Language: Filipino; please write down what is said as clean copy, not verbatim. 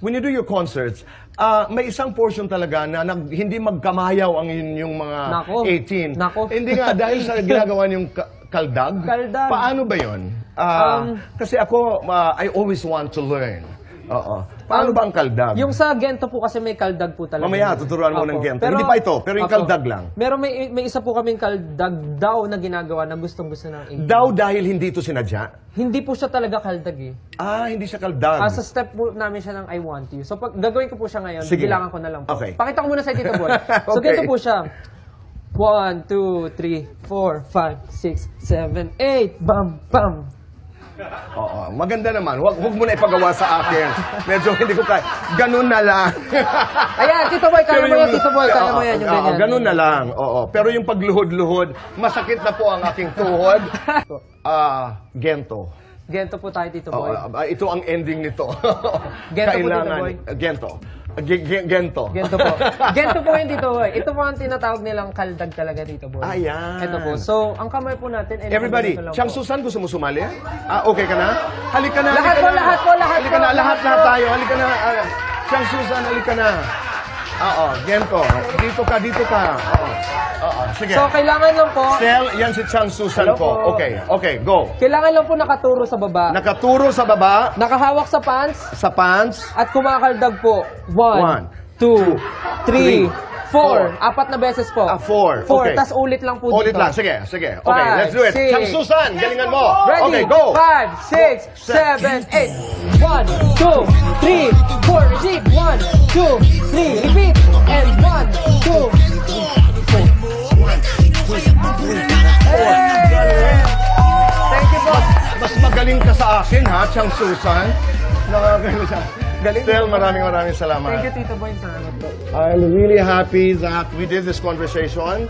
when you do your concerts, may isang portion talaga na hindi magkamayaw ang inyong mga Nako. 18. Nako. Hindi nga, dahil sa ginagawa niyong kaldag. Kaldag. Paano ba yun? Kasi ako, I always want to learn. Oo. Paano ba ang kaldag? Yung sa Gento po kasi may kaldag po talaga. Mamaya, tuturuan mo ng Gento. Pero, hindi pa ito, pero yung Opo. kaldag lang. Pero may isa po kaming kaldag daw na ginagawa na gustong-gusto ng 18. Daw dahil hindi ito sinadya? Hindi po siya talaga kaldag eh. Hindi siya kaldag. Sa step po namin siya ng I Want You. So pag gagawin ko po siya ngayon, Sige. bilangan ko na lang po. Okay. Pakita ko muna sa Tito Boy. So Okay. ganito po siya. 1, 2, 3, 4, 5, 6, 7, 8. Bam, bam. Oo, maganda naman. Huwag mo na ipagawa sa akin. Medyo hindi ko kaya. Ganun na lang. Ayan, Tito Boy, kaya Pero mo yan, Tito Boy, kaya mo yan, yung ganyan. Ganun na lang. Oo. Pero yung pagluhod-luhod, masakit na po ang aking tuhod. Gento. Gento po tayo, Tito Boy. Ito ang ending nito. Gento po, Tito Kailangan. Boy. Gento. Gento. Gento po. Gento po yun, Tito Boy. Ito po ang tinatawag nilang kaldag talaga, Tito Boy. Ayan. Ito po. So, ang kamay po natin... Everybody, Chang Susan, gusto mo sumali? Okay ka na? Halika na. Lahat po, lahat po, lahat Halika po, na, lahat lahat po. tayo. Halika na. Chang Susan, halika na. Oo, Gento. Dito ka. Oo, sige. So, kailangan lang po... Sel, yan si Chang Susan Hello ko. po. Okay, go. Kailangan lang po nakaturo sa baba. Nakaturo sa baba, Nakahawak sa pants. sa pants. At kumakaldag po. 1, 2, 3, 4. Apat na beses po. 4. 4. Okay. Tas ulit lang po Ulit dito. lang. Sige. Okay, 5, let's do it. 6. Chang Susan, galingan mo. Ready? Okay, go. 5, 6, 7, 8. 1, 2, 3, 4. Repeat. 1, 2, 3. Repeat. And 1, 2, 3. Thank you po. Mas magaling ka sa akin, ha, Chang Susan. Nakagaling siya. Galing. Sel, maraming salamat. Thank you, Tito Boy. Salamat po. I'm really happy that we did this conversation.